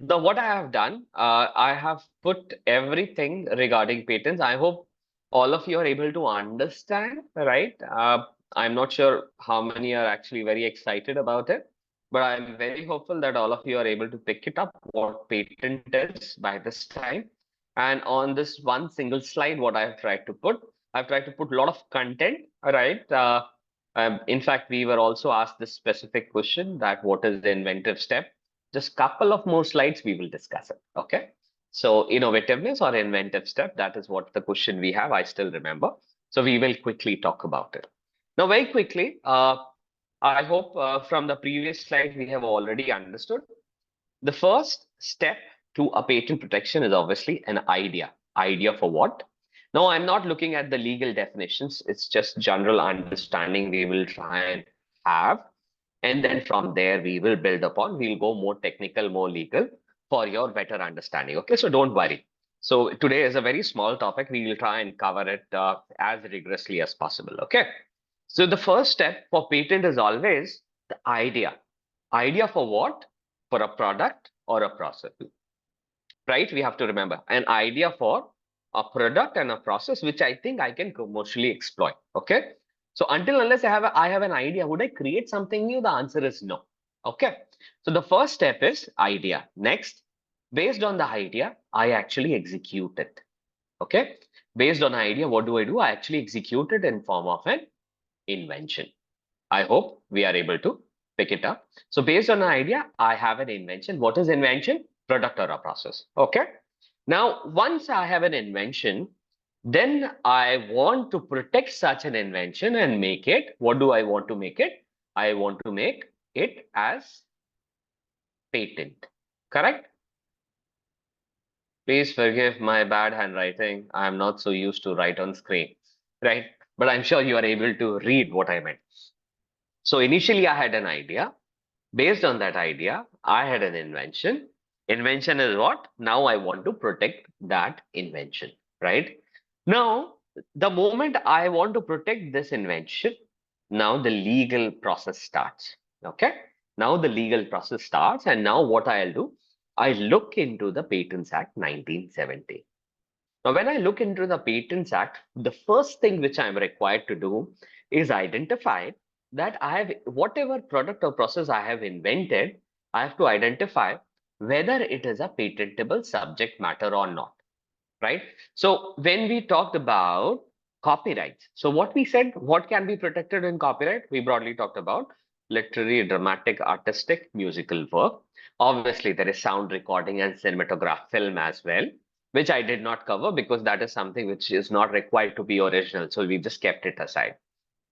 Now, what I have done, I have put everything regarding patents. I hope all of you are able to understand, right? I'm not sure how many are actually very excited about it, but I'm very hopeful that all of you are able to pick it up what patent is by this time. And on this one single slide, what I've tried to put a lot of content, right? In fact, we were also asked this specific question that what is the inventive step? Just couple of more slides, we will discuss it. Okay. So innovativeness or inventive step, that is what the question we have. I still remember. So we will quickly talk about it. Now, very quickly, I hope from the previous slide we have already understood. The first step to a patent protection is obviously an idea. Idea for what? Now, I'm not looking at the legal definitions. It's just general understanding we will try and have. And then from there, we will build upon. We'll go more technical, more legal for your better understanding. Okay, so don't worry. So today is a very small topic. We will try and cover it as rigorously as possible. Okay. So the first step for patent is always the idea. Idea for what? For a product or a process, right? We have to remember an idea for a product and a process which I think I can commercially exploit. Okay. So until unless I have an idea, would I create something new? The answer is no. Okay. So the first step is idea. Next, based on the idea, I actually execute it. Okay. Based on idea, what do? I actually execute it in form of an invention. I hope we are able to pick it up. So based on an idea, I have an invention. What is invention? Product or a process. Okay. Now, once I have an invention, then I want to protect such an invention and make it. What do I want to make it? I want to make it as patent. Correct? Please forgive my bad handwriting. I am not so used to write on screen, right? But I'm sure you are able to read what I meant. So initially I had an idea. Based on that idea, I had an invention. Invention is what? Now I want to protect that invention, right? Now, the moment I want to protect this invention, now the legal process starts. Okay. Now the legal process starts, and now what I'll do, I look into the Patents Act 1970. Now, when I look into the Patents Act, the first thing which I'm required to do is identify that I have whatever product or process I have invented, I have to identify whether it is a patentable subject matter or not, right? So when we talked about copyrights, so what we said, what can be protected in copyright? We broadly talked about literary, dramatic, artistic, musical work. Obviously, there is sound recording and cinematograph film as well, which I did not cover because that is something which is not required to be original. So we just kept it aside.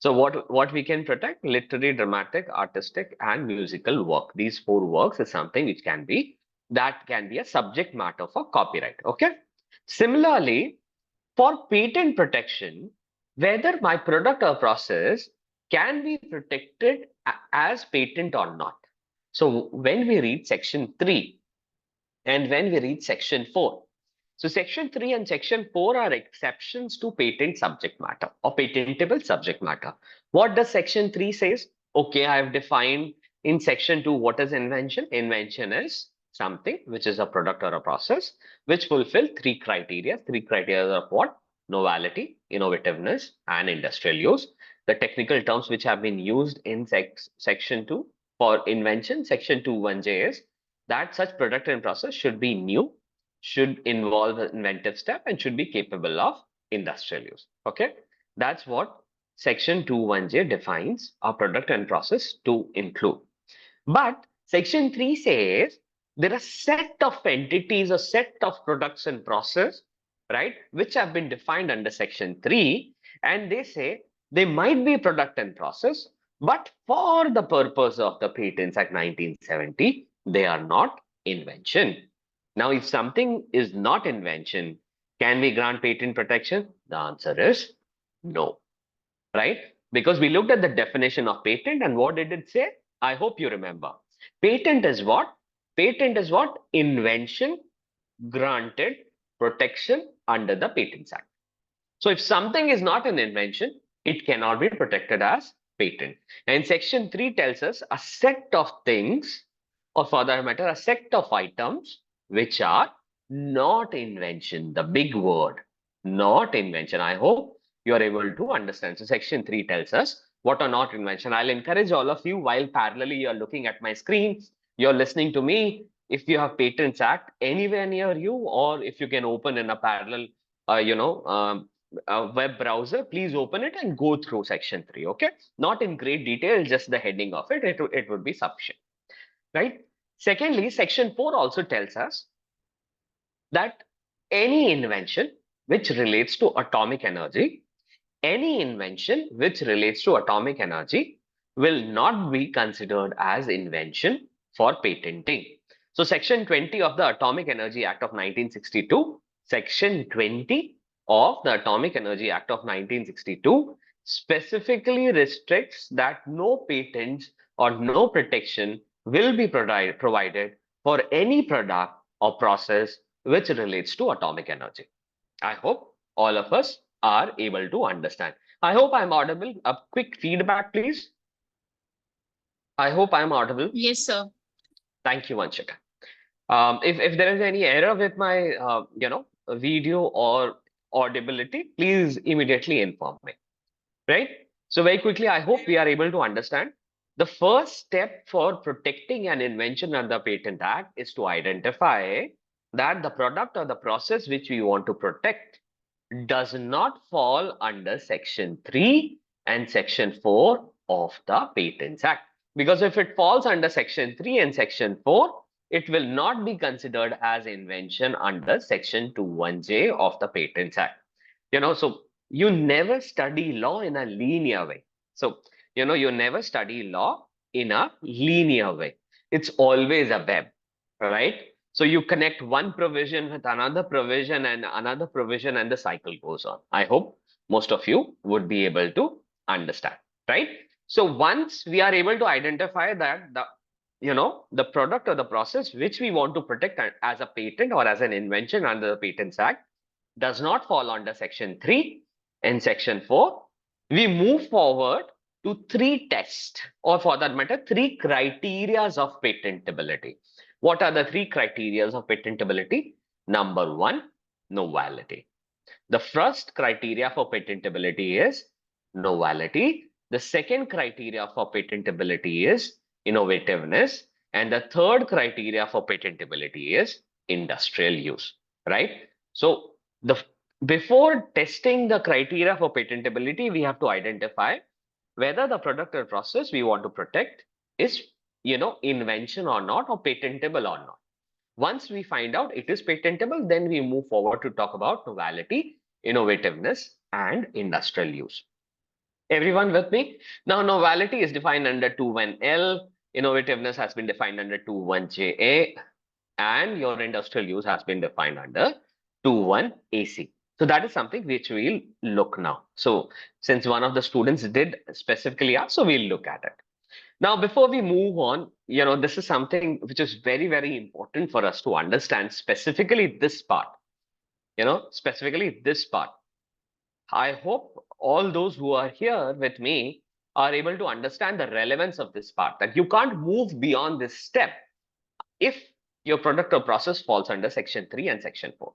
So what we can protect? Literary, dramatic, artistic, and musical work. These four works is something which can be a subject matter for copyright. Okay. Similarly, for patent protection, whether my product or process can be protected as patent or not. So when we read section 3 and when we read section 4, so section 3 and section 4 are exceptions to patent subject matter or patentable subject matter. What does section 3 says? Okay, I have defined in section 2 what is invention. Invention is something which is a product or a process which fulfill three criteria. Three criteria of what? Novelty, innovativeness, and industrial use. The technical terms which have been used in section 2 for invention, section 2(1)(j) is that such product and process should be new, should involve an inventive step, and should be capable of industrial use. Okay, that's what section 2(1)(j) defines a product and process to include. But section 3 says there are set of entities, a set of products and process, right, which have been defined under section 3, and they say they might be product and process, but for the purpose of the Patents Act 1970, they are not invention. Now, if something is not invention, can we grant patent protection? The answer is no, right? Because we looked at the definition of patent and what did it say? I hope you remember. Patent is what? Patent is what? Invention granted protection under the Patents Act. So if something is not an invention, it cannot be protected as patent. And section 3 tells us a set of things or for that matter, a set of items which are not invention, the big word, not invention. I hope you are able to understand. So section 3 tells us what are not invention. I'll encourage all of you while parallelly you're looking at my screen, you're listening to me. If you have Patents Act anywhere near you, or if you can open in a parallel, a web browser, please open it and go through section 3. Okay, not in great detail, just the heading of it. It would be sufficient, right? Secondly, section 4 also tells us that any invention which relates to atomic energy, any invention which relates to atomic energy will not be considered as invention for patenting. So section 20 of the Atomic Energy Act of 1962, section 20 of the Atomic Energy Act of 1962 specifically restricts that no patents or no protection will be provided for any product or process which relates to atomic energy. I hope all of us are able to understand. I hope I'm audible. A quick feedback, please. I hope I'm audible. Yes, sir. Thank you, Vanshika. If there is any error with my video or audibility, please immediately inform me. Right? So very quickly, I hope we are able to understand. The first step for protecting an invention under the Patent Act is to identify that the product or the process which we want to protect does not fall under Section 3 and Section 4 of the Patents Act. Because if it falls under Section 3 and Section 4, it will not be considered as invention under Section 21J of the Patents Act. So you never study law in a linear way. So, you never study law in a linear way. It's always a web, right? So you connect one provision with another provision and another provision, and the cycle goes on. I hope most of you would be able to understand, right? So once we are able to identify that the product or the process which we want to protect as a patent or as an invention under the Patents Act does not fall under Section 3 and Section 4, we move forward to three tests, or for that matter, three criterias of patentability. What are the three criterias of patentability? Number one, novelty. The first criteria for patentability is novelty. The second criteria for patentability is innovativeness. And the third criteria for patentability is industrial use, right? So the before testing the criteria for patentability, we have to identify whether the product or process we want to protect is, invention or not, or patentable or not. Once we find out it is patentable, then we move forward to talk about novelty, innovativeness, and industrial use. Everyone with me? Now, novelty is defined under 21L, innovativeness has been defined under 21JA, and your industrial use has been defined under 21AC. So that is something which we'll look now. So since one of the students did specifically ask, so we'll look at it. Now, before we move on, this is something which is very, very important for us to understand, specifically this part, specifically this part. I hope all those who are here with me are able to understand the relevance of this part, that you can't move beyond this step if your product or process falls under Section 3 and Section 4.